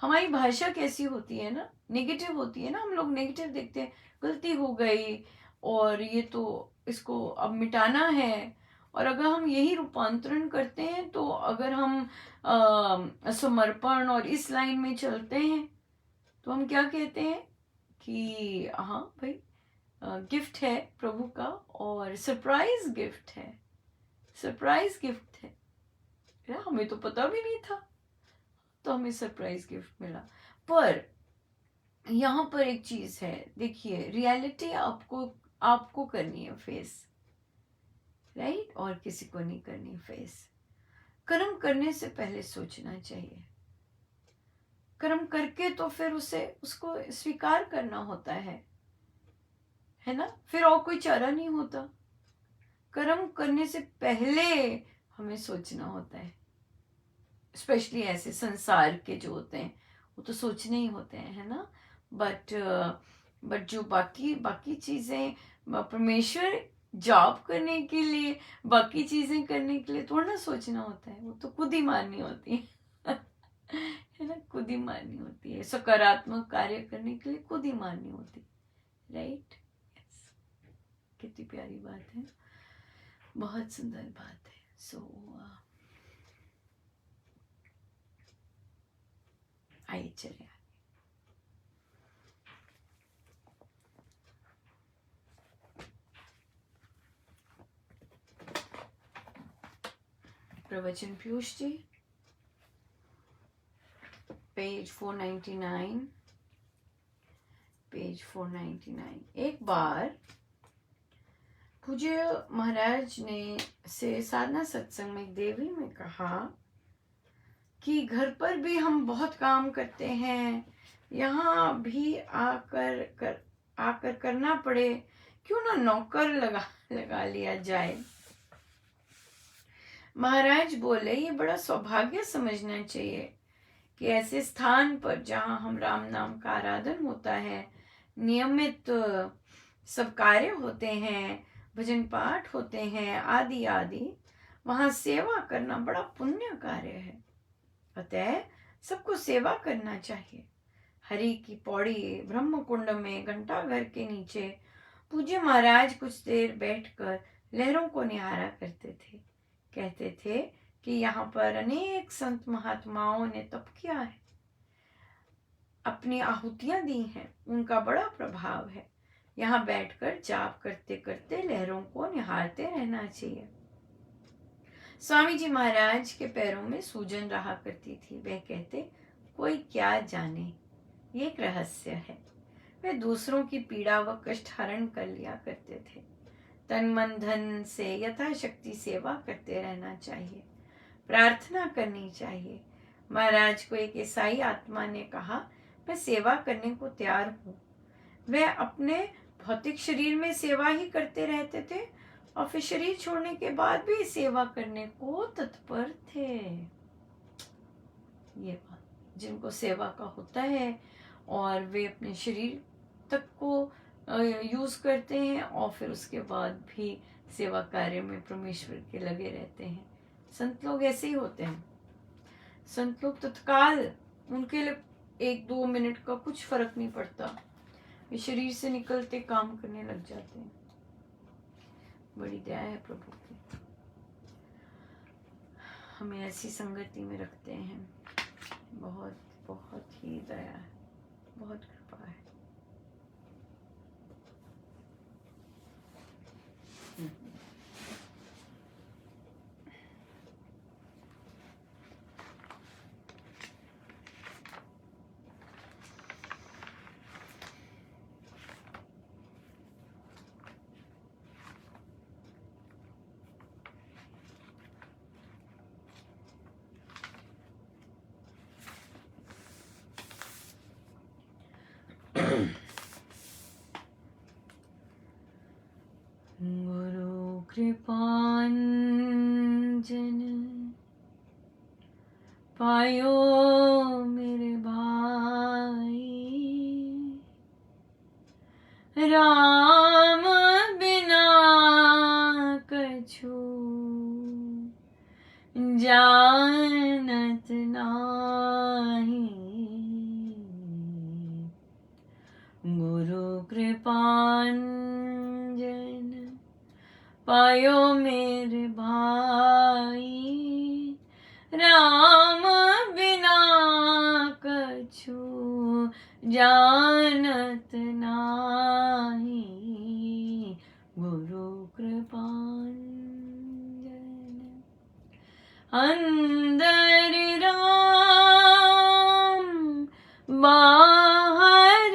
हमारी भाषा कैसी होती है ना, नेगेटिव होती है ना, हम लोग नेगेटिव देखते हैं, गलती हो गई और ये तो इसको अब मिटाना है। और अगर हम यही रूपांतरण करते हैं, तो अगर हम समर्पण और इस लाइन में चलते हैं तो हम क्या कहते हैं कि हाँ भाई गिफ्ट है प्रभु का और सरप्राइज गिफ्ट है, सरप्राइज गिफ्ट है यार, हमें तो पता भी नहीं था तो हमें सरप्राइज गिफ्ट मिला। पर यहाँ पर एक चीज है, देखिए रियलिटी आपको करनी है फेस, राइट, और किसी को नहीं करनी फेस। कर्म करने से पहले सोचना चाहिए, कर्म करके तो फिर उसको स्वीकार करना होता है ना, फिर और कोई चारा नहीं होता। कर्म करने से पहले हमें सोचना होता है, स्पेशली ऐसे संसार के जो होते हैं वो तो सोचने ही होते हैं, है ना। बट जो बाकी बाकी चीजें, परमेश्वर जॉब करने के लिए, बाकी चीजें करने के लिए थोड़ा ना सोचना होता है, वो तो खुद ही माननी होती है है ना, खुद ही माननी होती है, सकारात्मक कार्य करने के लिए खुद ही माननी होती है, राइट। यस, कितनी प्यारी बात है, बहुत सुंदर बात है। सो आइए चले, प्रवचन पीयूष जी, पेज 499, पेज 499। एक बार पूज्य महाराज ने से साधना सत्संग में देवी में कहा कि घर पर भी हम बहुत काम करते हैं, यहाँ भी आकर करना पड़े, क्यों ना नौकर लगा लिया जाए। महाराज बोले, ये बड़ा सौभाग्य समझना चाहिए कि ऐसे स्थान पर जहाँ हम राम नाम का आराधन होता है, नियमित सब कार्य होते हैं, भजन पाठ होते हैं, आदि आदि, वहाँ सेवा करना बड़ा पुण्य कार्य है। अतः सबको सेवा करना चाहिए। हरि की पौड़ी ब्रह्म कुंड में घंटा घर के नीचे पूज्य महाराज कुछ देर बैठकर लहरों को निहारा करते थे। कहते थे कि यहाँ पर अनेक संत महात्माओं ने तप किया है, अपनी आहुतियां दी हैं, उनका बड़ा प्रभाव है। यहाँ बैठकर जाप करते करते लहरों को निहारते रहना चाहिए। स्वामी जी महाराज के पैरों में सूजन रहा करती थी। वह कहते, कोई क्या जाने, ये एक रहस्य है। वे दूसरों की पीड़ा व कष्ट हरण कर लिया करते थे। तन मन धन से यथाशक्ति सेवा करते रहना चाहिए, प्रार्थना करनी चाहिए। महाराज को एक ईसाई आत्मा ने कहा, मैं सेवा करने को तैयार हूँ। वे अपने भौतिक शरीर में सेवा ही करते रहते थे और फिर शरीर छोड़ने के बाद भी सेवा करने को तत्पर थे। ये बात, जिनको सेवा का होता है और वे अपने शरीर तक को यूज करते हैं और फिर उसके बाद भी सेवा कार्य में परमेश्वर के लगे रहते हैं। संत लोग ऐसे ही होते हैं। संत लोग तत्काल, उनके लिए 1-2 मिनट का कुछ फर्क नहीं पड़ता, वे शरीर से निकलते काम करने लग जाते हैं। बड़ी दया है प्रभु की, हमें ऐसी संगति में रखते हैं। बहुत बहुत ही दया है, बहुत कृपा है। गुरु कृपांजन पायो मेरे भाई, राम बिना कछु जानत नाही। गुरु कृपांजन पायो मेरे भाई, राम बिना कछु जानत नाही। गुरु कृपांजन अंदर राम बाहर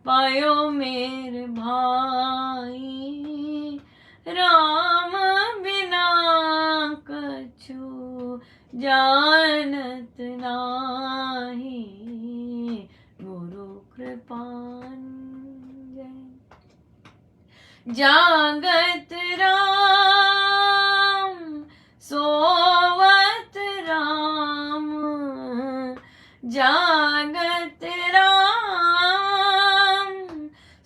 पायो मेरे भाई, राम बिना कछु जानत नाही, गुरु कृपान जागत राम सोवत राम, जागत राम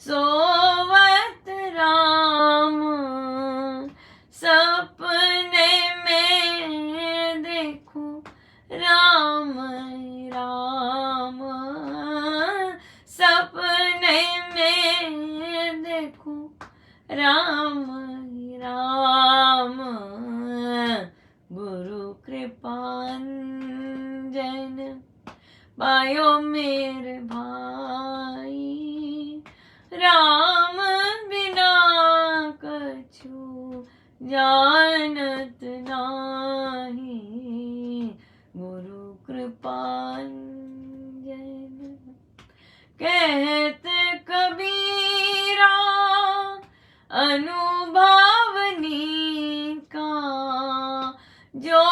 सोवत राम, सपने में देखूं राम राम, सपने में देखूं राम राम, गुरु कृपांजन पायो मेरे भाई, राम बिना कछु जानत नाही, गुरु कृपांजन। कहत कबीरा अनुभावनी का, जो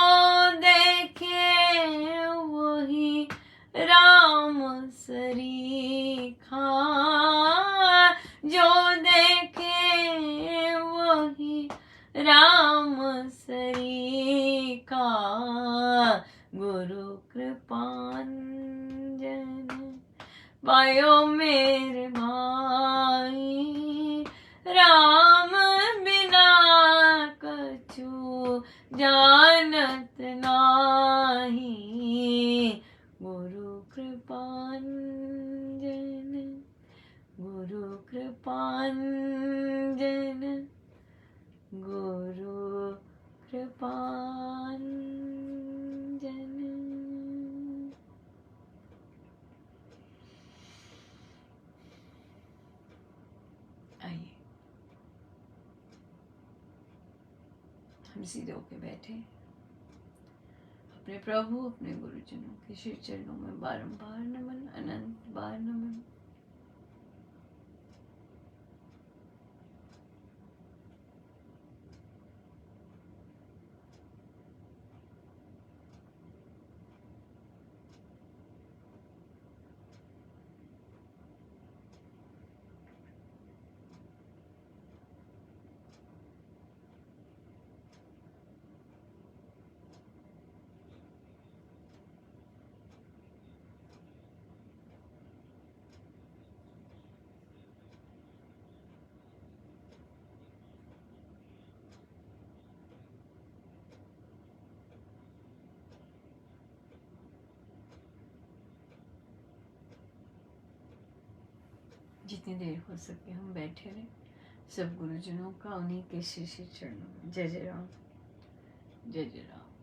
देखे वही राम सरीखा, जो देखे वही राम सरीखा, गुरु कृपांजन पायो मेरे भाई, राम बिना कछु जानत नाही, गुरु कृपांजन, गुरु कृपांजन, गुरु कृपांजन। आइए हम सीधे होके बैठे, अपने प्रभु अपने गुरुजनों के श्री चरणों में बारंबार नमन, अनंत बार नमन। जितनी देर हो सके हम बैठे रहे, सब गुरुजनों का उन्हीं के श्री श्री चरणों में। जय जय राम, जय जय राम।